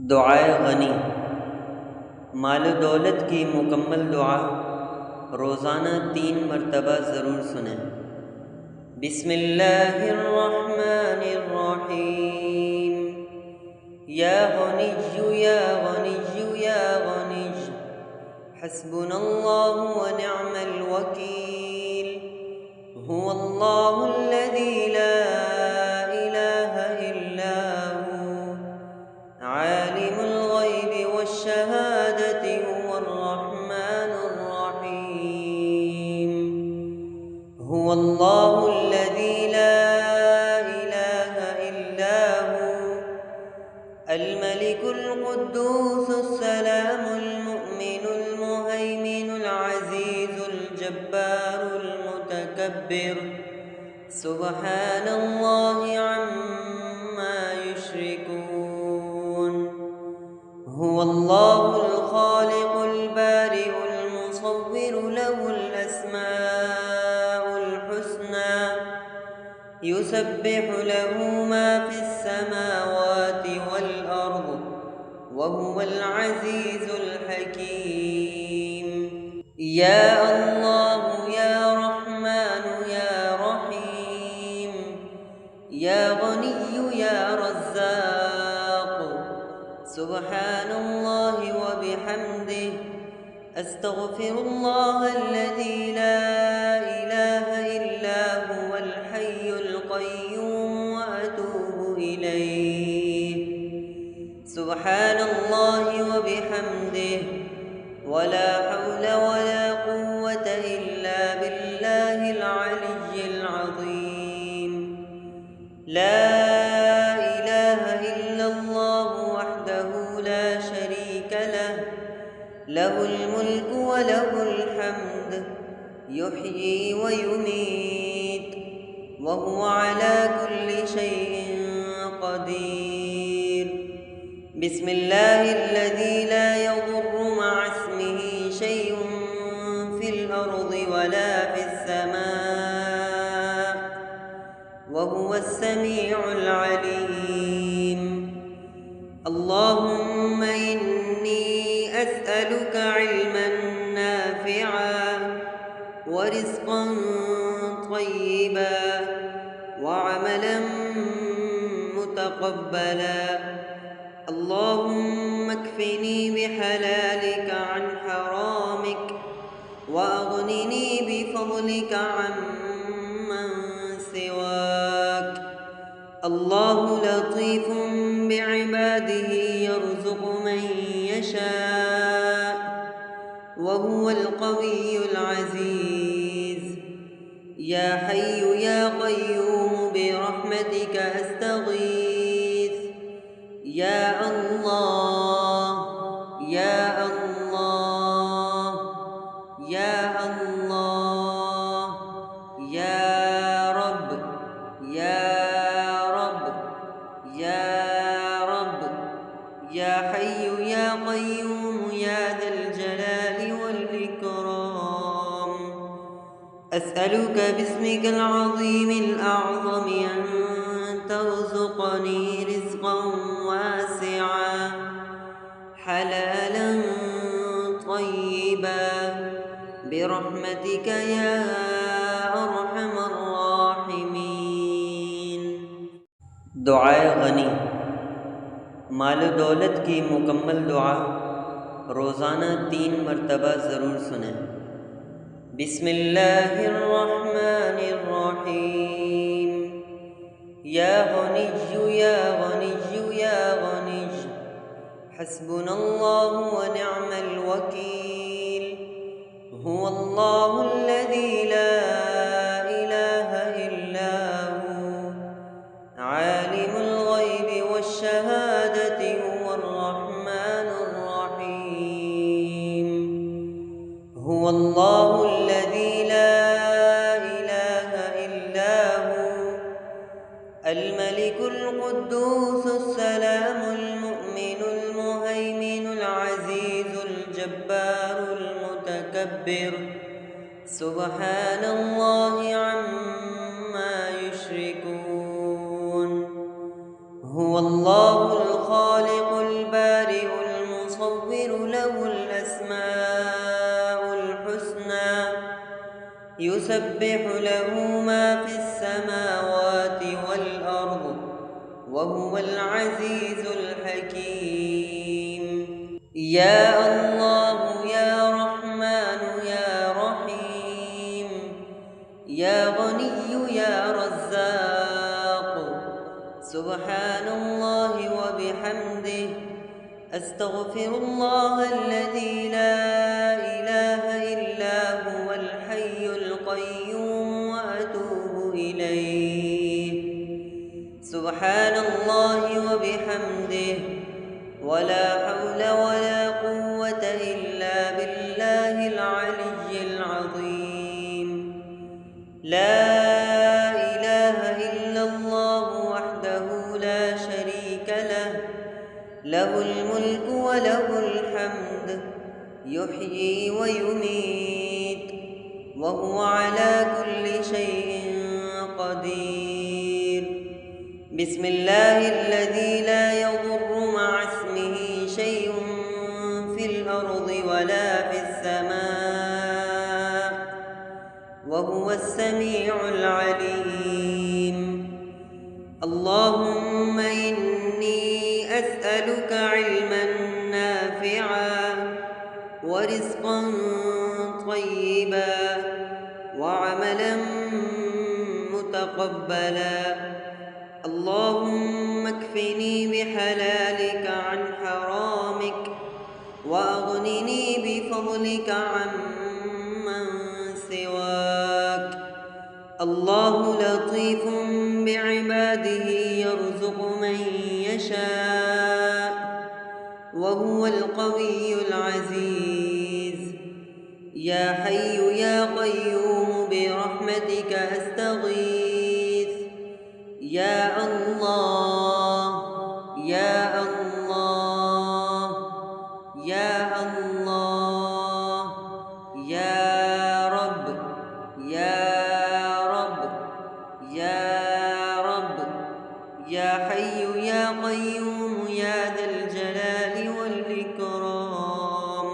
दुआए गनी माल दौलत की मुकम्मल दुआ रोज़ाना 3 मरतबा ज़रूर सुनें। बिस्मिल्लाहिर्रहमानिर्रहीम। या गनिय्यु या गनिय्यु या गनिय्य हस्बुनल्लाहु व निअमल वकील। हुवल्लाहुल्लज़ी ला इलाहा इल्ला हु आलिमुल गैबि वश्शहादति हुवल रहमानुर रहीम। हुवल्लाहुल्लज़ी ला इलाहा इल्ला हु अल मलिकुल कुद्दूसुस सलामुल मुअ्मिनुल मुहैमिनुल अज़ीज़ुल जब्बारुल मुतकब्बिर। सुब्हानल्लाहि अम्मा युश्रिकून। हुवल्लाहुल खालिकुल बारिउल मुसव्विरु लहुल अस्माउल हुस्ना युसब्बिहु लहु मा फिस समावाति वल अर्द व हुवल अज़ीज़ुल हकीम। या अल्लाह या रहमान या रहीम या गनिय्यु या रज़्ज़ाक़ सुब्हानल्लाहि व बिहम्दिहि अस्तगफिरुल्लाहल्लज़ी ला इलाहा इल्ला हुवल हय्युल क़य्यूम व अतूबु इलैहि। सुब्हानल्लाहि व बिहम्दिहि वला हौला वला कुव्वता इल्ला बिल्लाहिल अलिय्यिल अज़ीम। ला इलाहा इल्लल्लाहु वहदहु ला शरीक लहु लहुल मुल्कु व लहुल हम्द युह्यी व युमीत व हुवा अला कुल्लि शैइन क़दीर। बिस्मिल्लाहिल्लज़ी ला यज़ुर्रु मअ इस्मिही शैउन फिल अर्दि वला फिस समा व हुवस समीउल अलीम। अल्लाहुम्मा इन्नी अस्अलुका इल्मन नाफ़िअन व रिज़्क़न तय्यिबा व अमलन मुतक़ब्बला। अल्लाहुम्मा अक्फ़िनी बिहलालिका अन हरामिक व अग़निनी बिफ़ज़लिका अम्मन सिवाक। अल्लाहु लतीफ़ुन बिइबादिही यर्ज़ुक़ु मन यशाअ व हुवल क़विय्युल अज़ीज़। या हय्यु या क़य्यूम बिरहमतिका अस्तगीथ। या अल्लाह या अल्लाह या अल्लाह या रब या रब या रब या हय्यु या क़य्यूम या ज़ल जलालि वल इकराम। अस्अलुका बिस्मिकल अज़ीमिल अअज़म अन तर्ज़ुक़नी रिज़्क़न वासिअन हलालन तय्यिबा बिरहमतिका या अरहमर राहिमीन। दुआए गनी माल दौलत की मुकम्मल दुआ रोज़ाना 3 मरतबा ज़रूर सुनें। बिस्मिल्लाहिर्रहमानिर्रहीम। या गनिय्यु या गनिय्यु या गनिय्य हस्बुनल्लाहु व निअमल वकील। हुवल्लाहुल्लज़ी ला इलाहा इल्ला हु आलिमुल गैबि वश्शहादति हुवल रहमानुर रहीम। हुवल्लाहुल्लज़ी ला इलाहा इल्ला हु अल मलिकुल कुद्दूसुस सलामुल मुअ्मिनुल मुहैमिनुल अज़ीज़ुल जब्बारुल मुतकब्बिर। सुब्हानल्लाहि अम्मा युश्रिकून। हुवल्लाहुल खालिकुल يسبح له ما في السماوات والأرض وهو العزيز الحكيم. يا الله يا رحمن يا رحيم، يا غني يا رزاق، سبحان الله وبحمده، أستغفر الله الذي لا إله إلا هو الحي القيوم وأتوب إليه. سبحان الله وبحمده، ولا حول ولا قوة إلا بالله العلي العظيم. لا إله إلا الله وحده لا شريك له، له الملك وله الحمد، يحيي ويميت، وهو على كل شيء قدير. بسم الله الذي لا يضر مع اسمه شيء في الأرض ولا في السماء، وهو السميع العليم. اللهم إني أسألك علما نافعا ورزقا طيبا وعملا متقبلا. اللهم اكفني بحلالك عن حرامك، وأغنني بفضلك عمن سواك. الله لطيف بعباده يرزق من يشاء، وهو القوي العزيز. يا حي يا قيوم برحمتك أستغيث. يا الله يا الله يا الله، يا رب يا رب يا رب، يا حي يا قيوم يا ذا الجلال والإكرام.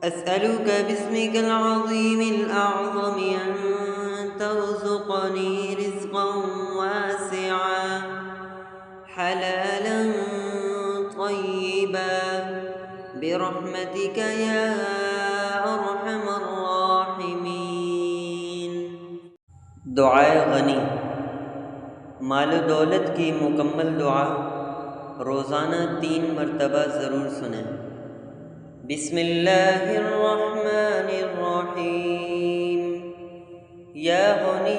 أسألك باسمك العظيم الأعظم أن ترزقني رزقا واسعا حلالا طيبا برحمتك يا أرحم الراحمين. دعائے غنی، مال و دولت کی مکمل دعا روزانہ 3 مرتبہ ضرور سنیں۔ بسم اللہ الرحمن الرحیم، یا غنی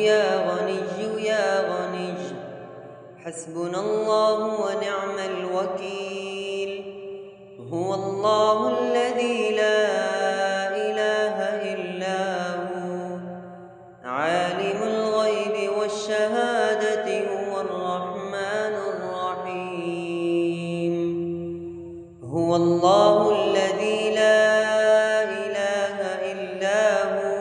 یا غنی یا غنی، حسبنا اللہ ونعم الوکیل، هو اللہ الذی لا إله إلا هو، عالم الغیب والشهادة هو الرحمن الرحیم، هو اللہ الذی لا إله إلا هو،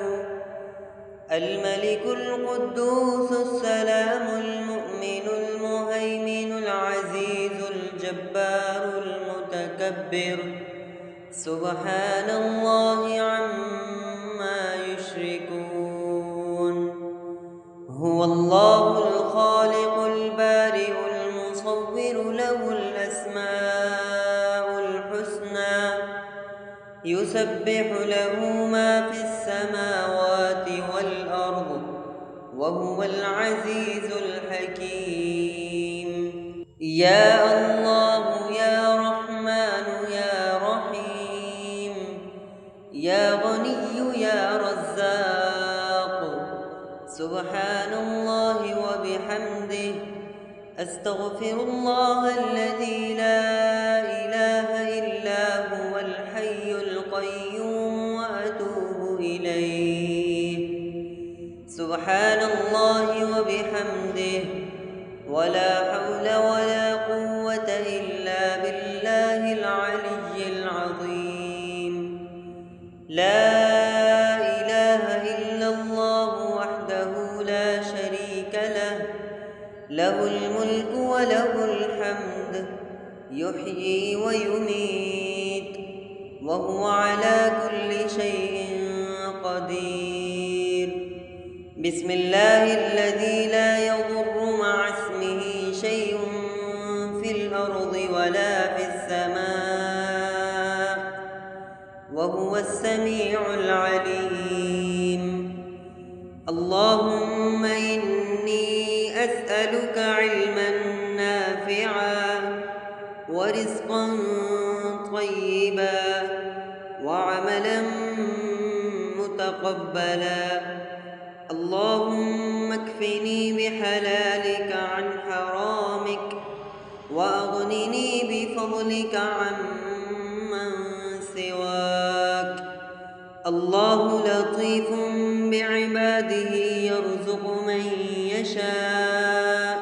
الملك القدوس السلام المؤمن المهيمن العزيز الجبار المتكبر، سبحان الله عما يشركون. هو الله الخالق البارئ المصور، له الأسماء الحسنى، يسبح له ما في السماوات والأرض وهو العزيز الحكيم. يا الله يا رحمن يا رحيم، يا غني يا رزاق، سبحان الله وبحمده، أستغفر الله الذي لا إله إلا هو الحي القيوم وأتوب إليه. سبحان الله وبحمده، ولا حول ولا قوة إلا بالله العلي العظيم. لا إله إلا الله وحده لا شريك له، له الملك وله الحمد، يحيي ويميت، وهو على كل شيء قدير. بسم الله الذي لا يضر مع اسمه شيء في الأرض ولا في السماء وهو السميع العليم. اللهم إني أسألك علما نافعا ورزقا طيبا وعملا متقبلا. اللهم اكفني بحلالك عن حرامك وأغنني بفضلك عمن سواك. الله لطيف بعباده يرزق من يشاء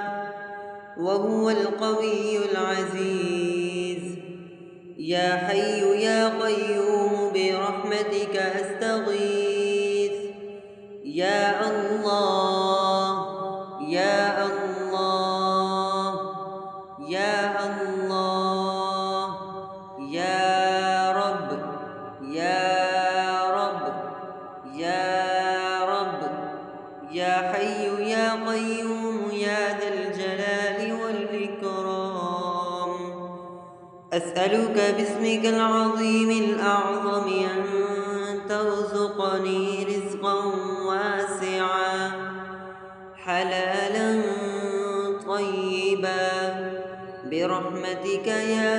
وهو القوي العزيز. يا حي يا قيوم برحمتك أستغيث. يا الله يا الله يا الله يا رب يا رب يا رب يا حي يا قيوم يا ذا الجلال والإكرام. أسألك باسمك العظيم الأعظم أن ترزقني رزقا واسعا حلالا طيبا برحمتك يا